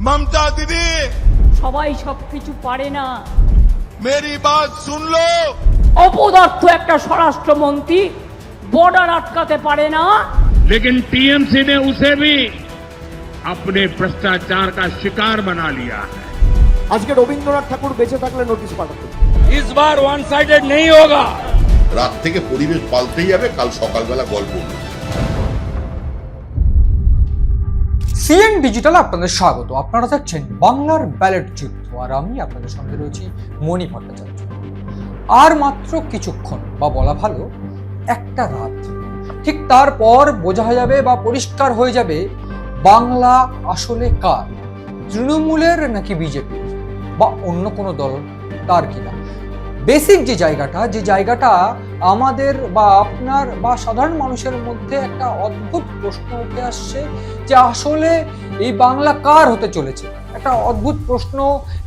ममता दीदी সবাই সবকিছু পারে না। मेरी बात सुन लो। অপদার্থ একটা স্বরাষ্ট্রমন্ত্রী বর্ডার আটকাতে পারে না। लेकिन टीएमसी ने उसे भी अपने भ्रष्टाचार का शिकार बना लिया है। আজকে রবীন্দ্রনাথ ঠাকুর বেঁচে থাকলে নোটিশ পাঠাতো। इस बार वन साइडेड नहीं होगा। রাত থেকে পরিবেশ পাল্টেই যাবে, কাল সকালবেলা গল্প। সিএন ডিজিটাল আপনাদের স্বাগত। আপনারা দেখছেন বাংলার ব্যালট যুদ্ধ, আর আমি আপনাদের সঙ্গে রয়েছি মণি ভট্টাচার্য। আর মাত্র কিছুক্ষণ, বা বলা ভালো একটা রাত, ঠিক তারপর বোঝা যাবে বা পরিষ্কার হয়ে যাবে বাংলা আসলে কার, তৃণমূলের নাকি বিজেপির বা অন্য কোনো দল তার কিনা। বেসিক যে জায়গাটা আমাদের বা আপনার বা সাধারণ মানুষের মধ্যে একটা অদ্ভুত প্রশ্ন উঠে আসছে যে আসলে এই বাংলা কার হতে চলেছে। একটা অদ্ভুত প্রশ্ন,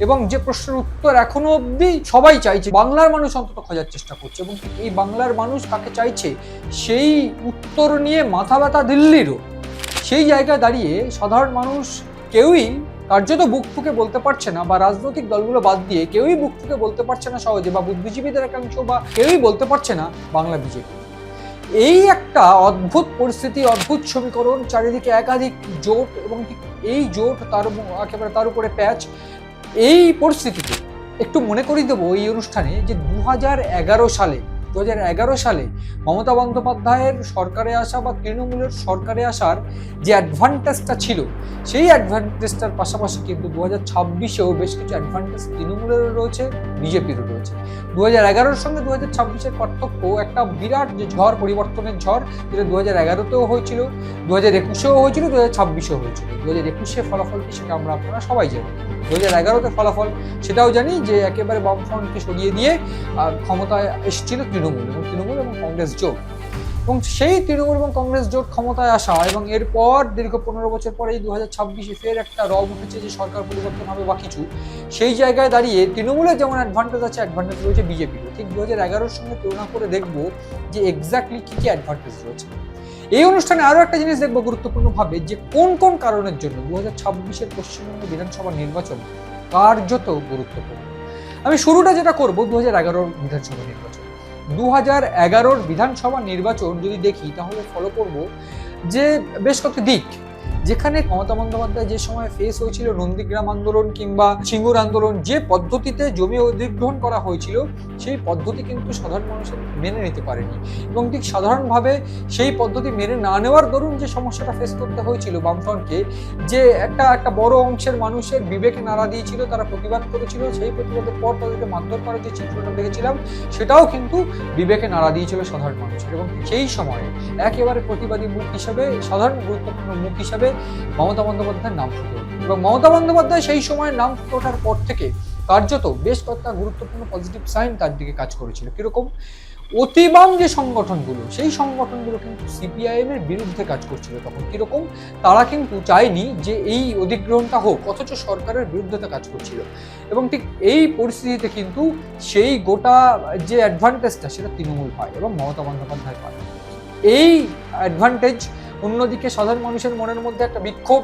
এবং যে প্রশ্নের উত্তর এখনো অবধি সবাই চাইছে, বাংলার মানুষ অন্তত খোঁজার চেষ্টা করছে, এবং এই বাংলার মানুষ কাকে চাইছে সেই উত্তর নিয়ে মাথা ব্যথা দিল্লিরও। সেই জায়গায় দাঁড়িয়ে সাধারণ মানুষ কেউই কার্যত বুক ফুঁকে বলতে পারছে না, বা রাজনৈতিক দলগুলো বাদ দিয়ে কেউই বুক ফুঁকে বলতে পারছে না সহজে, বা বুদ্ধিজীবীদের একাংশ বা কেউই বলতে পারছে না বাংলা বিজেপি। এই একটা অদ্ভুত পরিস্থিতি, অদ্ভুত সমীকরণ, চারিদিকে একাধিক জোট, এবং এই জোট একেবারে তার উপরে প্যাচ। এই পরিস্থিতিতে একটু মনে করিয়ে দেবো এই অনুষ্ঠানে যে 2011 সালে মমতা বন্দ্যোপাধ্যায়ের সরকারে আসা বা তৃণমূলের সরকারে আসার যে অ্যাডভান্টেজটা ছিল, সেই অ্যাডভান্টেজটার পাশাপাশি কিন্তু 2026-এও বেশ কিছু অ্যাডভান্টেজ তৃণমূলেরও রয়েছে, বিজেপিরও রয়েছে। 2011-এর সঙ্গে 2026-এর পার্থক্য একটা বিরাট যে ঝড়, পরিবর্তনের ঝড়, যেটা 2011-তেও হয়েছিল, 2021-এও হয়েছিল, 2026-এও হয়েছিল। 2021-এ ফলাফলটি সেটা আপনারা সবাই জানি। 2011-তে ফলাফল সেটাও জানি যে একেবারে বামফ্রন্টকে সরিয়ে দিয়ে ক্ষমতায় এসেছিল তৃণমূল এবং কংগ্রেস জোট, এবং সেই তৃণমূল এবং কংগ্রেস জোট ক্ষমতায় আসা, এবং এরপর দীর্ঘ 15 বছর পরে এই 2026-এ ফের একটা রব উঠেছে যে সরকার পরিবর্তন হবে বা কিছু। সেই জায়গায় দাঁড়িয়ে তৃণমূলের যেমন অ্যাডভান্টেজ আছে, অ্যাডভান্টেজ রয়েছে বিজেপিরও। ঠিক 2011-এর সঙ্গে তুলনা করে দেখব যে এক্স্যাক্টলি কি কি অ্যাডভান্টেজ রয়েছে। এই অনুষ্ঠানে আরো একটা জিনিস দেখবো গুরুত্বপূর্ণভাবে, যে কোন কোন কারণের জন্য 2026-এর পশ্চিমবঙ্গ বিধানসভা নির্বাচন কার্যত গুরুত্বপূর্ণ। আমি শুরুটা যেটা করব 2011-র বিধানসভা নির্বাচন। 2011-র বিধানসভা নির্বাচন যদি দেখি, তাহলে ফলো করব যে বেশ কয়েকটি দিক, যেখানে মমতা বন্দ্যোপাধ্যায় যে সময় ফেস হয়েছিল নন্দীগ্রাম আন্দোলন কিংবা সিঙ্গুর আন্দোলন, যে পদ্ধতিতে জমি অধিগ্রহণ করা হয়েছিল, সেই পদ্ধতি কিন্তু সাধারণ মানুষের মেনে নিতে পারেনি, এবং ঠিক সাধারণভাবে সেই পদ্ধতি মেনে না নেওয়ার দরুন যে সমস্যাটা ফেস করতে হয়েছিল বামফ্রন্টকে, যে একটা বড় অংশের মানুষের বিবেকে নাড়া দিয়েছিল, তারা প্রতিবাদ করেছিল, সেই প্রতিবাদের পর তাদেরকে মারধর করার যে চিত্রটা দেখেছিলাম, সেটাও কিন্তু বিবেকে নাড়া দিয়েছিল সাধারণ মানুষের। এবং সেই সময়ে একেবারে প্রতিবাদী মুখ হিসাবে, সাধারণ গুরুত্বপূর্ণ মুখ হিসাবে মমতা বন্দ্যোপাধ্যায়ের নাম ফুটে ওঠে, এবং মমতা বন্দ্যোপাধ্যায় সেই সময় নাম ফুটে ওঠার পর থেকে কার্যত বেশ কয়েকটা গুরুত্বপূর্ণ পজিটিভ সাইন তার দিকে কাজ করেছিল। কিরকম? অতিবাম যে সংগঠনগুলো, সেই সংগঠনগুলো কিন্তু সিপিআইএম এর বিরুদ্ধে কাজ করছিল তখন। কিরকম? তারা কিন্তু চায়নি যে এই অধিগ্রহণটা হোক, অথচ সরকারের বিরুদ্ধে কাজ করছিল। এবং ঠিক এই পরিস্থিতিতে কিন্তু সেই গোটা যে অ্যাডভান্টেজটা, সেটা তৃণমূল পায় এবং মমতা বন্দ্যোপাধ্যায় পায়। এই অ্যাডভান্টেজ, অন্যদিকে সাধারণ মানুষের মনের মধ্যে একটা বিক্ষোভ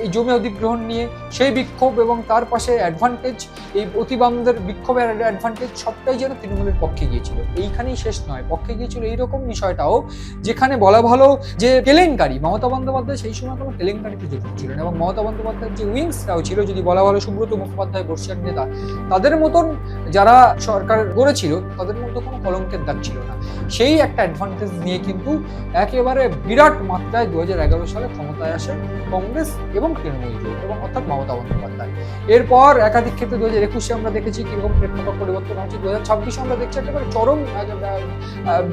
এই জমি অধিগ্রহণ নিয়ে, সেই বিক্ষোভ এবং তার পাশে অ্যাডভান্টেজ, এই অতিবামদের বিক্ষোভের অ্যাডভান্টেজ, সবটাই যেন তৃণমূলের পক্ষে গিয়েছিল। এইখানেই শেষ নয়, পক্ষে গিয়েছিল এইরকম বিষয়টাও, যেখানে বলা ভালো যে কেলেঙ্কারি, মমতা বন্দ্যোপাধ্যায় সেই সময় কোনো কেলেঙ্কারিতে যুক্ত ছিলেন, এবং মমতা বন্দ্যোপাধ্যায়ের যে উইংসটাও ছিল, যদি বলা ভালো সুব্রত মুখোপাধ্যায় বর্ষিয়ান নেতা, তাদের মতন যারা সরকার গড়েছিল, তাদের মধ্যে কোনো কলঙ্কের দাগ ছিল না। সেই একটা অ্যাডভান্টেজ নিয়ে কিন্তু একেবারে বিরাট মাত্রায় 2011 সালে ক্ষমতায় আসে কংগ্রেস এবং তৃণমূল জোট, এবং অর্থাৎ মমতা বন্দ্যোপাধ্যায়। এরপর একাধিক ক্ষেত্রে 2021-এ আমরা দেখেছি কিরকম প্রেক্ষাপট পরিবর্তন হচ্ছে। 2026-এ আমরা দেখছি একেবারে চরম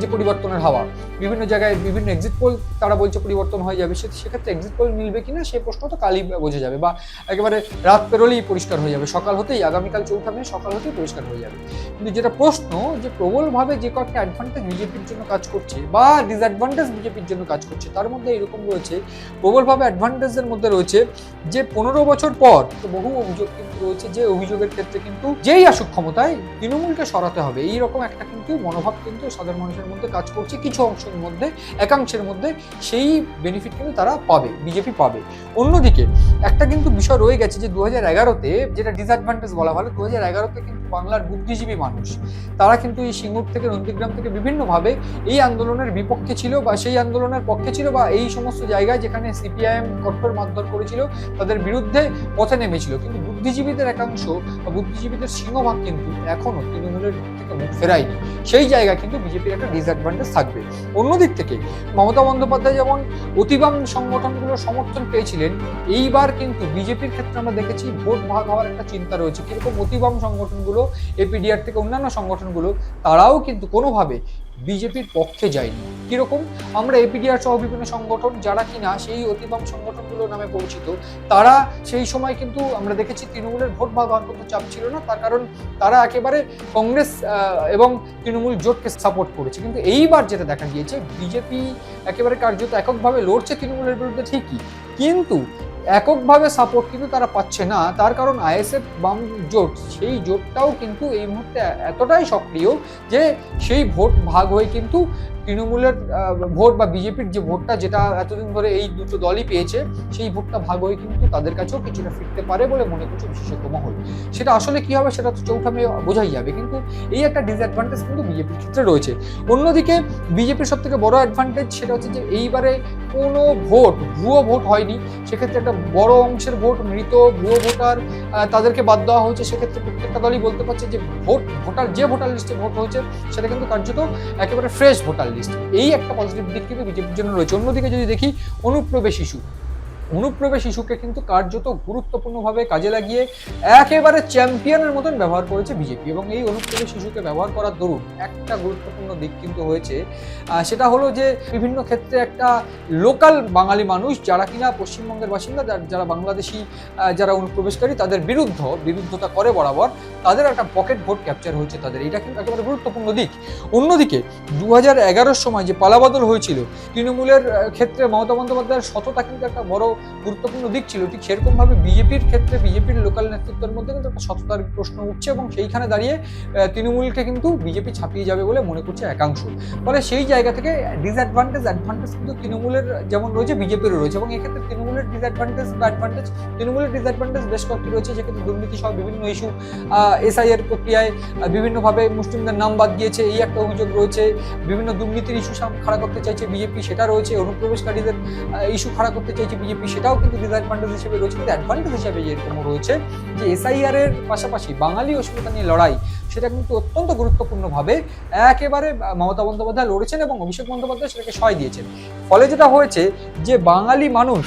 যে পরিবর্তনের হাওয়া। বিভিন্ন জায়গায় বিভিন্ন এক্সিট পোল তারা বলছে পরিবর্তন হয়ে যাবে, সেক্ষেত্রে এক্সিট পোল মিলবে কিনা সেই প্রশ্ন তো কালই বোঝা যাবে, বা একেবারে রাত পেরোলেই পরিষ্কার হয়ে যাবে, সকাল হতেই, আগামীকাল 4 মে সকাল হতেই পরিষ্কার হয়ে যাবে। কিন্তু যেটা প্রশ্ন, যে প্রবলভাবে যে কয়েকটা অ্যাডভান্টেজ বিজেপির জন্য কাজ করছে বা ডিসঅ্যাডভান্টেজ বিজেপির জন্য কাজ করছে, তার তার মধ্যে এরকম রয়েছে, প্রবলভাবে অ্যাডভান্টেজের মধ্যে রয়েছে যে 15 বছর পর বহু অভিযোগ কিন্তু রয়েছে, যে অভিযোগের ক্ষেত্রে কিন্তু যেই আসুক ক্ষমতায় তৃণমূলকে সরাতে হবে, এইরকম একটা কিন্তু মনোভাব কিন্তু সাধারণ মানুষের মধ্যে কাজ করছে। কিছু অংশের মধ্যে, একাংশের মধ্যে সেই বেনিফিট কিন্তু তারা পাবে, বিজেপি পাবে। অন্যদিকে একটা কিন্তু বিষয় রয়ে গেছে যে 2011-তে, যেটা ডিসঅ্যাডভান্টেজ বলা ভালো, 2011-তে কিন্তু বাংলার বুদ্ধিজীবী মানুষ তারা কিন্তু এই সিঙ্গুর থেকে, নন্দীগ্রাম থেকে বিভিন্নভাবে এই আন্দোলনের বিপক্ষে ছিল বা সেই আন্দোলনের পক্ষে ছিল, বা এই সমস্ত জায়গায় যেখানে সিপিআইএম কট্টর মারধর করেছিল তাদের বিরুদ্ধে পথে নেমেছিল। কিন্তু বুদ্ধিজীবীদের একাংশ বা বুদ্ধিজীবীদের সিংহভাগ কিন্তু এখনো তৃণমূলের থেকে মুখ ফেরায়নি। সেই জায়গায় কিন্তু বিজেপির একটা ডিসঅ্যাডভান্টেজ থাকবে। অন্যদিক থেকে মমতা বন্দ্যোপাধ্যায় যেমন অতিবাম সংগঠনগুলোর সমর্থন পেয়েছিলেন, এইবার কিন্তু বিজেপির ক্ষেত্রে আমরা দেখেছি ভোট ভাগ হওয়ার একটা চিন্তা রয়েছে। কিরকম অতিবাম সংগঠনগুলো, এপিডিআর থেকে অন্যান্য সংগঠনগুলো, তারাও কিন্তু কোনোভাবে বিজেপির পক্ষে যায়নি। কিরকম, আমরা এপিডিআর সহ বিভিন্ন সংগঠন যারা কিনা সেই অতিবাম সংগঠনগুলো নামে পরিচিত, তারা সেই সময় কিন্তু আমরা দেখেছি তৃণমূলের ভোট ভাগ হওয়ার কোনো চাপ ছিল না, তার কারণ তারা একেবারে কংগ্রেস এবং তৃণমূল জোটকে সাপোর্ট করেছে। কিন্তু এইবার যেটা দেখা গিয়েছে, বিজেপি একেবারে কার্যত এককভাবে লড়ছে তৃণমূলের বিরুদ্ধে ঠিকই, কিন্তু এককভাবে সাপোর্ট কিন্তু তারা পাচ্ছে না। তার কারণ আইএসএফ বাম জোট, সেই জোটটাও কিন্তু এই মুহূর্তে এতটাই সক্রিয় যে সেই ভোট ভাগ হয়ে কিন্তু তৃণমূলের ভোট বা বিজেপির যে ভোটটা, যেটা এতদিন ধরে এই দুটো দলই পেয়েছে, সেই ভোটটা ভাগ হয়ে কিন্তু তাদের কাছেও কিছুটা ফিরতে পারে বলে মনে করছে বিশেষজ্ঞ মহল। সেটা আসলে কি হবে সেটা তো চৌঠা মে বোঝাই যাবে, কিন্তু এই একটা ডিসঅ্যাডভান্টেজ কিন্তু বিজেপির ক্ষেত্রে রয়েছে। অন্যদিকে বিজেপির সব থেকে বড় অ্যাডভান্টেজ সেটা হচ্ছে যে এইবারে কোনো ভোট ভুয়ো ভোট হয়নি। সেক্ষেত্রে একটা বড় অংশের ভোট মৃত, ভুয়ো ভোটার তাদেরকে বাদ দেওয়া হয়েছে। সেক্ষেত্রে প্রত্যেকটা দলই বলতে পারছে যে ভোটার যে ভোটার লিস্টে ভোট হয়েছে সেটা কিন্তু কার্যত একেবারে ফ্রেশ ভোটার লিস্ট। এই একটা পজিটিভ দিক কিন্তু বিজেপির জন্য রয়েছে। অন্যদিকে যদি দেখি অনুপ্রবেশ ইস্যুকে কিন্তু কার্যত গুরুত্বপূর্ণভাবে কাজে লাগিয়ে একেবারে চ্যাম্পিয়নের মতন ব্যবহার করেছে বিজেপি, এবং এই অনুপ্রবেশ ইস্যুকে ব্যবহার করার দরুন একটা গুরুত্বপূর্ণ দিক কিন্তু হয়েছে, সেটা হলো যে বিভিন্ন ক্ষেত্রে একটা লোকাল বাঙালি মানুষ যারা কিনা পশ্চিমবঙ্গের বাসিন্দা, যারা বাংলাদেশি, যারা অনুপ্রবেশকারী, তাদের বিরুদ্ধতা করে বরাবর, তাদের একটা পকেট ভোট ক্যাপচার হয়েছে তাদের, এটা কিন্তু একেবারে গুরুত্বপূর্ণ দিক। অন্যদিকে 2011-র সময় যে পালাবদল হয়েছিল, তৃণমূলের ক্ষেত্রে মমতা বন্দ্যোপাধ্যায়ের সততা কিন্তু একটা বড় গুরুত্বপূর্ণ দিক ছিল। ঠিক সেরকমভাবে বিজেপির ক্ষেত্রে বিজেপির লোকাল নেতৃত্বের মধ্যে কিন্তু একটা সততার প্রশ্ন উঠছে, এবং সেইখানে দাঁড়িয়ে তৃণমূলকে কিন্তু বিজেপি ছাপিয়ে যাবে বলে মনে করছে একাংশ। ফলে সেই জায়গা থেকে অ্যাডভান্টেজ কিন্তু তৃণমূলের যেমন রয়েছে, বিজেপিরও রয়েছে, এবং এক্ষেত্রে তৃণমূলের ডিসঅ্যাডভান্টেজ বেশ কয়েকটি রয়েছে। সেক্ষেত্রে দুর্নীতি সহ বিভিন্ন ইস্যু, এসআইআর প্রক্রিয়ায় বিভিন্নভাবে মুসলিমদের নাম বাদ দিয়েছে, এই একটা অভিযোগ রয়েছে। বিভিন্ন দুর্নীতির ইস্যু খাড়া করতে চাইছে বিজেপি, সেটা রয়েছে। অনুপ্রবেশকারীদের ইস্যু খাড়া করতে চাইছে বিজেপি, সেটাও কিন্তু ডিসঅ্যাডভান্টেজ হিসেবে রয়েছে। কিন্তু অ্যাডভান্টেজ হিসেবে এরকমও রয়েছে যে এসআইআর এর পাশাপাশি বাঙালি অস্মিতা নিয়ে লড়াই, সেটা কিন্তু অত্যন্ত গুরুত্বপূর্ণভাবে একেবারে মমতা বন্দ্যোপাধ্যায় লড়েছেন এবং অভিষেক বন্দ্যোপাধ্যায় সেটাকে সয় দিয়েছেন। ফলে যেটা হয়েছে যে বাঙালি মানুষ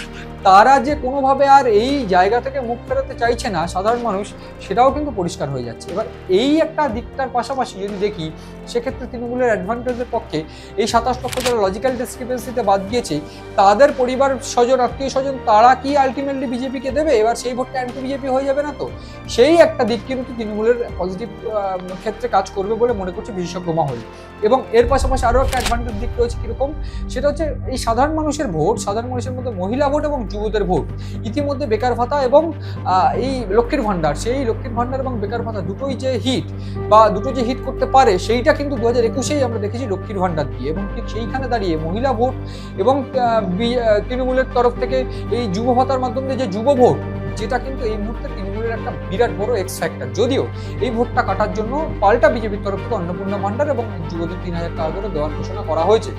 তারা যে কোনোভাবে আর এই জায়গা থেকে মুখ ফেরাতে চাইছে না সাধারণ মানুষ, সেটাও কিন্তু পরিষ্কার হয়ে যাচ্ছে। এবার এই একটা দিকটার পাশাপাশি যদি দেখি, সেক্ষেত্রে তৃণমূলের অ্যাডভান্টেজের পক্ষে এই 27 লক্ষ যারা লজিক্যাল ডিসক্রিপেন্সিতে বাদ গিয়েছে, তাদের পরিবার স্বজন, আত্মীয় স্বজন, তারা কি আলটিমেটলি বিজেপিকে দেবে? এবার সেই ভোটটা অ্যান্টি বিজেপি হয়ে যাবে না তো? সেই একটা দিক কিন্তু তৃণমূলের পজিটিভ ক্ষেত্রে কাজ করবে বলে মনে করছে বিশেষজ্ঞ মহল। এবং এর পাশাপাশি আরও একটা অ্যাডভান্টেজ দিক রয়েছে। কীরকম? সেটা হচ্ছে এই সাধারণ মানুষের ভোট, সাধারণ মানুষের মধ্যে মহিলা ভোট এবং যুবদের ভোট। ইতিমধ্যে বেকার ভাতা এবং এই লক্ষ্মীর ভাণ্ডার, সেই লক্ষ্মীর ভাণ্ডার এবং বেকার ভাতা দুটোই যে হিট করতে পারে, সেইটা কিন্তু 2021-এই আমরা দেখেছি লক্ষ্মীর ভাণ্ডার দিয়ে। এবং ঠিক সেইখানে দাঁড়িয়ে মহিলা ভোট এবং তৃণমূলের তরফ থেকে এই যুব ভাতার মাধ্যমে যে যুব ভোট, যেটা কিন্তু এই মুহূর্তে তৃণমূলের একটা বিরাট বড় এক্স ফ্যাক্টর। যদিও এই ভোটটা কাটার জন্য পাল্টা বিজেপির তরফ থেকে অন্নপূর্ণা ভাণ্ডার এবং যুবদের 3000 টাকা করে দেওয়ার ঘোষণা করা হয়েছে।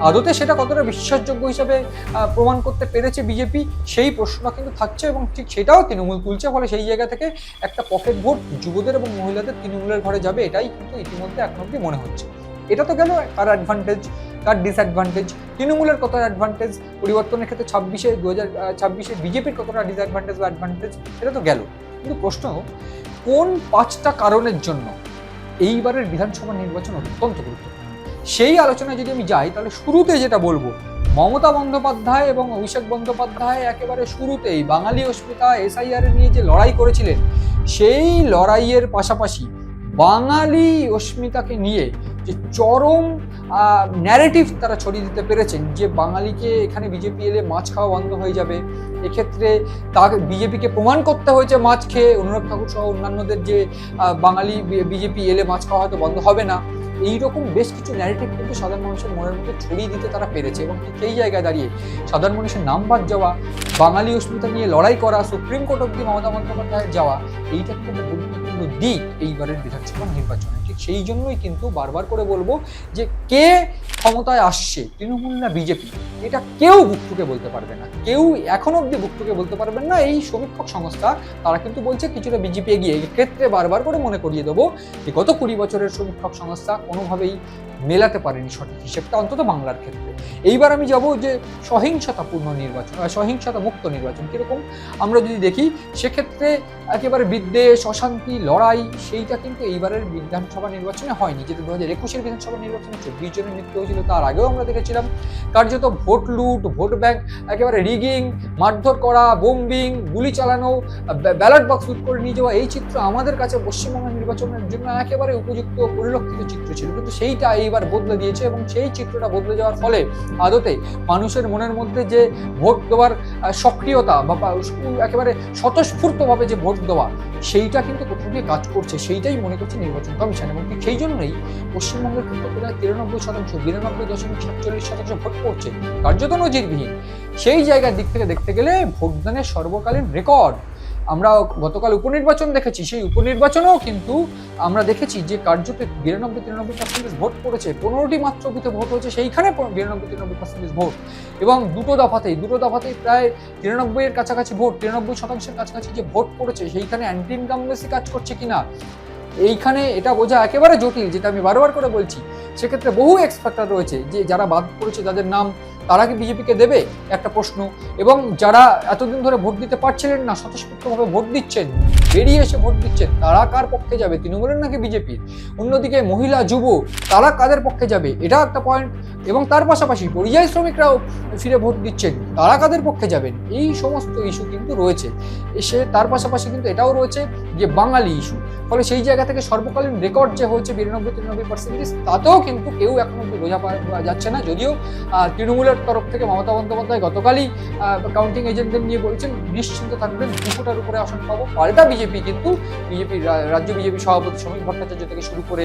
আদতে সেটা কতটা বিশ্বাসযোগ্য হিসাবে প্রমাণ করতে পেরেছে বিজেপি, সেই প্রশ্নটা কিন্তু থাকছে, এবং ঠিক সেটাও তৃণমূল তুলছে। ফলে সেই জায়গা থেকে একটা পকেট ভোট যুবদের এবং মহিলাদের তৃণমূলের ঘরে যাবে, এটাই কিন্তু ইতিমধ্যে এখন অব্দি মনে হচ্ছে। এটা তো গেল কার অ্যাডভান্টেজ, কার ডিসঅ্যাডভান্টেজ। তৃণমূলের কতটা অ্যাডভান্টেজ পরিবর্তনের ক্ষেত্রে 2026-এ বিজেপির কতটা ডিসঅ্যাডভান্টেজ বা অ্যাডভান্টেজ, এটা তো গেল। কিন্তু প্রশ্ন, কোন 5টা কারণের জন্য এইবারের বিধানসভা নির্বাচন অত্যন্ত গুরুত্বপূর্ণ, সেই আলোচনায় যদি আমি যাই, তাহলে শুরুতে যেটা বলবো, মমতা বন্দ্যোপাধ্যায় এবং অভিষেক বন্দ্যোপাধ্যায় একেবারে শুরুতেই বাঙালি অস্মিতা, এসআইআর নিয়ে যে লড়াই করেছিলেন, সেই লড়াইয়ের পাশাপাশি বাঙালি অস্মিতাকে নিয়ে যে চরম ন্যারেটিভ তারা ছড়িয়ে দিতে পেরেছেন যে বাঙালিকে এখানে বিজেপি এলে মাছ খাওয়া বন্ধ হয়ে যাবে। এক্ষেত্রে তাকে বিজেপিকে প্রমাণ করতে হয়েছে মাছ খেয়ে, অনুরাগ ঠাকুর সহ অন্যান্যদের যে বাঙালি বিজেপি এলে মাছ খাওয়া হয়তো বন্ধ হবে না। এইরকম বেশ কিছু ন্যারেটিভ কিন্তু সাধারণ মানুষের মনের মধ্যে ছড়িয়ে দিতে তারা পেরেছে এবং ঠিক সেই জায়গায় দাঁড়িয়ে সাধারণ মানুষের নাম বাদ যাওয়া, বাঙালি অস্মিতা নিয়ে লড়াই করা, সুপ্রিম কোর্ট অব্দি মমতা বন্দ্যোপাধ্যায়ের যাওয়া, এইটা কিন্তু একটা গুরুত্বপূর্ণ দিক এইবারের বিধানসভা নির্বাচনে। ঠিক সেই জন্যই কিন্তু বারবার করে বলবো যে কে ক্ষমতায় আসছে, তৃণমূল না বিজেপি, এটা কেউ বুক ঠুকে বলতে পারবে না, কেউ এখন অব্দি বুক ঠুকে বলতে পারবেন না। এই সমীক্ষক সংস্থা তারা কিন্তু বলছে কিছুটা বিজেপি এগিয়ে। এক্ষেত্রে বারবার করে মনে করিয়ে দেবো যে গত 20 বছরের সমীক্ষক সংস্থা কোনোভাবেই মেলাতে পারেনি সঠিক হিসেবটা, অন্তত বাংলার ক্ষেত্রে। এইবার আমি যাব যে সহিংসতাপূর্ণ নির্বাচন, সহিংসতা মুক্ত নির্বাচন কীরকম আমরা যদি দেখি, সেক্ষেত্রে একেবারে বিদ্বেষ, অশান্তি, লড়াই, সেইটা কিন্তু এইবারের বিধানসভা নির্বাচনে হয়নি। যেটা 2021-এর বিধানসভা নির্বাচনে 24 জনের মৃত্যু হয়েছিল, তার আগেও আমরা দেখেছিলাম কার্যত ভোট লুট, ভোট ব্যাংক একেবারে রিগিং, মারধর করা, বোম্বিং, গুলি চালানো, ব্যালট বক্স লুট করে নিয়ে যাওয়া, এই চিত্র আমাদের কাছে পশ্চিমবঙ্গের নির্বাচনের জন্য একেবারে উপযুক্ত পরিলক্ষিত চিত্র ছিল। কিন্তু সেইটা এইবার বদলে দিয়েছে এবং সেই চিত্রটা বদলে যাওয়ার ফলে আদতে মানুষের মনের মধ্যে যে ভোট দেওয়ার সক্রিয়তা বা একেবারে স্বতঃস্ফূর্তভাবে যে ভোট দেওয়া, সেইটা কিন্তু কোথাও গিয়ে কাজ করছে, সেইটাই মনে করছে নির্বাচন কমিশন। এবং ঠিক সেই জন্যই পশ্চিমবঙ্গের ক্ষেত্রে প্রায় 93%, 92.47% ভোট পড়ছে, কার্যত নজিরবিহীন। সেই জায়গার দিক থেকে দেখতে গেলে ভোটদানের সর্বকালীন রেকর্ড। আমরা গতকাল উপনির্বাচন দেখেছি, সেই উপনির্বাচনেও কিন্তু আমরা দেখেছি যে কার্যত 92-93% ভোট পড়েছে, 15টি মাত্র বুথে ভোট হয়েছে, সেইখানে 92-93% ভোট। এবং দুটো দফাতেই প্রায় 93-এর কাছাকাছি ভোট, 93% কাছাকাছি যে ভোট পড়েছে, সেইখানে অ্যান্টি ইনকামবেন্সি কাজ করছে কিনা এইখানে এটা বোঝা একেবারে জটিল, যেটা আমি বারবার করে বলছি। সেক্ষেত্রে বহু এক্সপেক্টার রয়েছে যে যারা বাদ পড়েছে যাদের নাম, তারা কি বিজেপিকে দেবে একটা প্রশ্ন, এবং যারা এতদিন ধরে ভোট দিতে পারছিলেন না, স্বতঃস্ফূর্তভাবে ভোট দিচ্ছেন, বেরিয়ে এসে ভোট দিচ্ছেন, তারা কার পক্ষে যাবে, তৃণমূলের নাকি বিজেপির? অন্যদিকে মহিলা, যুব, তারা কাদের পক্ষে যাবে, এটাও একটা পয়েন্ট। এবং তার পাশাপাশি পরিযায়ী শ্রমিকরাও ফিরে ভোট দিচ্ছেন, তারা কাদের পক্ষে যাবেন, এই সমস্ত ইস্যু কিন্তু রয়েছে। তার পাশাপাশি কিন্তু এটাও রয়েছে যে বাঙালি ইস্যু। ফলে সেই জায়গা থেকে সর্বকালীন রেকর্ড যে হচ্ছে 92-93%, তাতেও কিন্তু কেউ এখন অব্দি বোঝা পাওয়া যাচ্ছে না। যদিও তৃণমূলের তরফ থেকে মমতা বন্দ্যোপাধ্যায় গতকালই কাউন্টিং এজেন্টদের নিয়ে বলছেন নিশ্চিন্ত থাকবেন, 200টার উপরে আসন পাবো। পাল্টা বিজেপি কিন্তু রাজ্য বিজেপি সভাপতি সমীর ভট্টাচার্য থেকে শুরু করে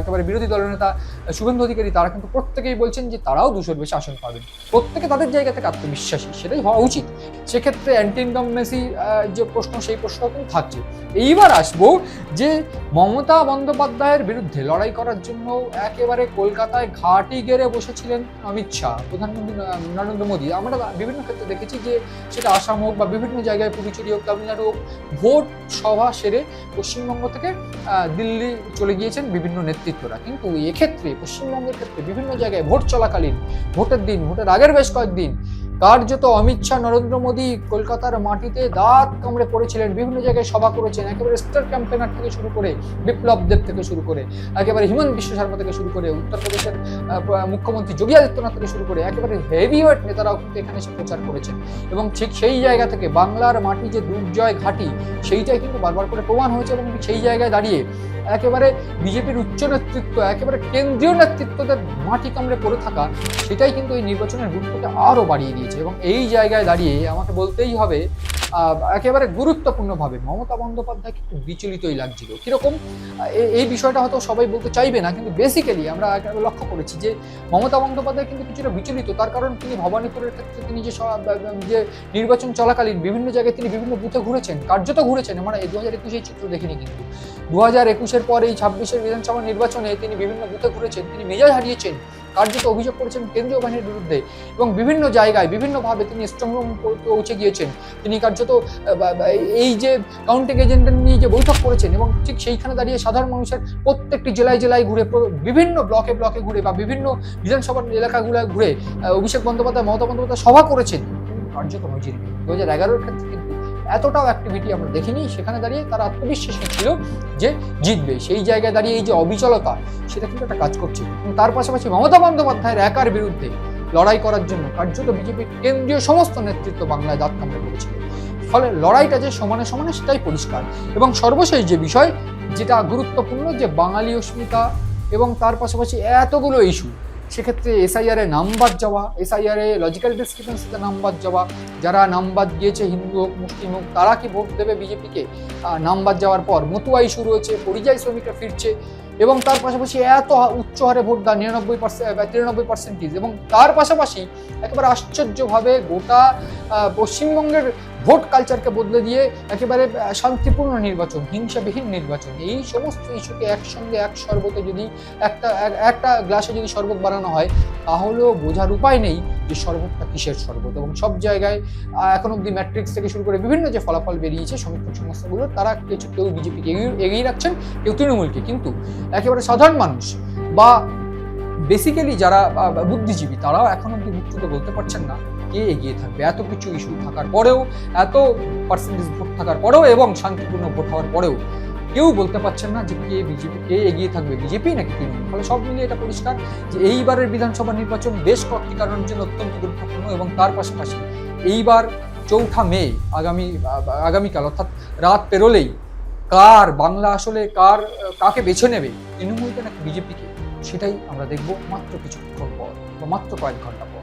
একেবারে বিরোধী দলনেতা শুভেন্দু অধিকারী, তারা কিন্তু প্রত্যেকেই বলছেন যে তারাও 200-র বেশি আসন পাবেন। প্রত্যেকে তাদের জায়গা থেকে আত্মবিশ্বাসী, সেটাই হওয়া উচিত। সেক্ষেত্রে অ্যান্টি ইনকামবেন্সি যে প্রশ্ন, সেই প্রশ্নও কিন্তু থাকছে। এইবার আসবো যে মমতা বন্দ্যোপাধ্যায়ের বিরুদ্ধে লড়াই করার জন্য একেবারে কলকাতায় ঘাঁটি গেড়ে বসেছিলেন অমিত শাহ, প্রধানমন্ত্রী নরেন্দ্র মোদী। আমরা বিভিন্ন ক্ষেত্রে দেখেছি যে সেটা আসাম হোক বা বিভিন্ন জায়গায়, পুডুচেরি হোক, তামিলনাড়ু হোক, ভোট সভা সেরে পশ্চিমবঙ্গ থেকে দিল্লি চলে গিয়েছেন বিভিন্ন নেতৃত্বরা। কিন্তু এক্ষেত্রে পশ্চিমবঙ্গের ক্ষেত্রে বিভিন্ন জায়গায় ভোট চলাকালীন, ভোটের দিন, ভোটের আগের বেশ কয়েকদিন কার্যত অমিত শাহ, নরেন্দ্র মোদী কলকাতার মাটিতে দাঁত কামড়ে পড়েছিলেন, বিভিন্ন জায়গায় সভা করেছেন, একেবারে স্টার ক্যাম্পেনার থেকে শুরু করে বিপ্লব দেব থেকে শুরু করে একেবারে হিমন্ত বিশ্ব শর্মা থেকে শুরু করে উত্তরপ্রদেশের মুখ্যমন্ত্রী যোগী আদিত্যনাথ থেকে শুরু করে একেবারে হেভিওয়েট নেতারাও কিন্তু এখানে এসে প্রচার করেছেন। এবং ঠিক সেই জায়গা থেকে বাংলার মাটি যে দুর্জয় ঘাঁটি, সেইটাই কিন্তু বারবার করে প্রমাণ হয়েছে। এবং সেই জায়গায় দাঁড়িয়ে একেবারে বিজেপির উচ্চ নেতৃত্ব, একেবারে কেন্দ্রীয় নেতৃত্বদের মাটি কামড়ে পড়ে থাকা, সেটাই কিন্তু এই নির্বাচনের গুরুত্বকে আরও বাড়িয়ে দিয়েছে। এবং এই জায়গায় দাঁড়িয়ে আমাকে বলতেই হবে একেবারে গুরুত্বপূর্ণভাবে মমতা বন্দ্যোপাধ্যায় কিন্তু বিচলিতই লাগছিল। কীরকম, এই বিষয়টা হয়তো সবাই বলতে চাইবে না, কিন্তু বেসিক্যালি আমরা লক্ষ্য করেছি যে মমতা বন্দ্যোপাধ্যায় কিন্তু কিছুটা বিচলিত। তার কারণ তিনি ভবানীপুরের ক্ষেত্রে তিনি যে নির্বাচন চলাকালীন বিভিন্ন জায়গায় তিনি বিভিন্ন বুথে ঘুরেছেন, কার্যত ঘুরেছেন। আমরা 2021 এই চিত্র দেখিনি, কিন্তু 2021-এর পর এই 26-এর বিধানসভা নির্বাচনে তিনি বিভিন্ন বুথে ঘুরেছেন, তিনি মেজাজ হারিয়েছেন, কার্যত অভিযোগ করেছেন কেন্দ্রীয় বাহিনীর বিরুদ্ধে। এবং বিভিন্ন জায়গায় বিভিন্নভাবে তিনি স্ট্রংরুম পৌঁছে গিয়েছেন, তিনি কার্যত এই যে কাউন্টিং এজেন্টদের নিয়ে যে বৈঠক করেছেন, এবং ঠিক সেইখানে দাঁড়িয়ে সাধারণ মানুষের প্রত্যেকটি জেলায় জেলায় ঘুরে, বিভিন্ন ব্লকে ব্লকে ঘুরে বা বিভিন্ন বিধানসভার এলাকাগুলো ঘুরে অভিষেক বন্দ্যোপাধ্যায়, মমতা বন্দ্যোপাধ্যায় সভা করেছেন। কার্যত নজিরবিহীন। 2011-এর ক্ষেত্রে কিন্তু এতটাও অ্যাক্টিভিটি আমরা দেখিনি। সেখানে দাঁড়িয়ে তারা আত্মবিশ্বাসী ছিল যে জিতবে। সেই জায়গায় দাঁড়িয়ে এই যে অবিচলতা, সেটা কিন্তু একটা কাজ করছে। তার পাশাপাশি মমতা বন্দ্যোপাধ্যায়ের একার বিরুদ্ধে লড়াই করার জন্য কার্যত বিজেপির কেন্দ্রীয় সমস্ত নেতৃত্ব বাংলায় দাঁত কামড়ে পড়েছিল। ফলে লড়াইটা যে সমানে সমানে, সেটাই পরিষ্কার। এবং সর্বশেষ যে বিষয় যেটা গুরুত্বপূর্ণ, যে বাঙালি অস্মিতা এবং তার পাশাপাশি এতগুলো ইস্যু, সেক্ষেত্রে এসআইআর এ নাম বাদ যাওয়া, এসআইআর এ লজিক্যাল ডিসক্রিপেন্সিতে নাম বাদ যাওয়া, যারা নাম বাদ গিয়েছে হিন্দু হোক মুসলিম হোক তারা কি ভোট দেবে বিজেপিকে, নাম বাদ যাওয়ার পর মতুয়া ইস্যু রয়েছে, পরিযায়ী শ্রমিকরা ফিরছে, এবং তার পাশাপাশি এত উচ্চ হারে ভোট দেওয়া 93% এবং তার পাশাপাশি একেবারে আশ্চর্যভাবে গোটা পশ্চিমবঙ্গের ভোট কালচারকে বদলে দিয়ে একেবারে শান্তিপূর্ণ নির্বাচন, হিংসাবিহীন নির্বাচন, এই সমস্ত ইস্যুকে একসঙ্গে এক শরবতে যদি একটা গ্লাসে যদি শরবত বানানো হয় তাহলেও বোঝার উপায় নেই যে শরবতটা কিসের শরবত। এবং সব জায়গায় এখন অব্দি ম্যাট্রিক্স থেকে শুরু করে বিভিন্ন যে ফলাফল বেরিয়েছে সমীক্ষক সংস্থাগুলো, তারা কেউ বিজেপিকে এগিয়ে রাখছেন, কেউ তৃণমূলকে, কিন্তু একেবারে সাধারণ মানুষ বা বেসিক্যালি যারা বুদ্ধিজীবী তারাও এখন অব্দি মুক্ত বলতে পারছেন না কে এগিয়ে থাকবে। এত কিছু ইস্যু থাকার পরেও, এত পার্সেন্টেজ ভোট থাকার পরেও এবং শান্তিপূর্ণ ভোট হওয়ার পরেও কেউ বলতে পারছেন না যে কে এগিয়ে থাকবে, বিজেপি নাকি তৃণমূল। ফলে সব মিলিয়ে এটা পরিষ্কার যে এইবারের বিধানসভা নির্বাচন বেশ কয়েকটি কারণের জন্য অত্যন্ত গুরুত্বপূর্ণ, এবং তার পাশাপাশি এইবার 4 মে আগামীকাল অর্থাৎ রাত পেরোলেই বাংলা আসলে কাকে বেছে নেবে, তৃণমূলকে নাকি বিজেপিকে, সেটাই আমরা দেখব মাত্র কিছুক্ষণ পর বা মাত্র কয়েক ঘন্টা পর।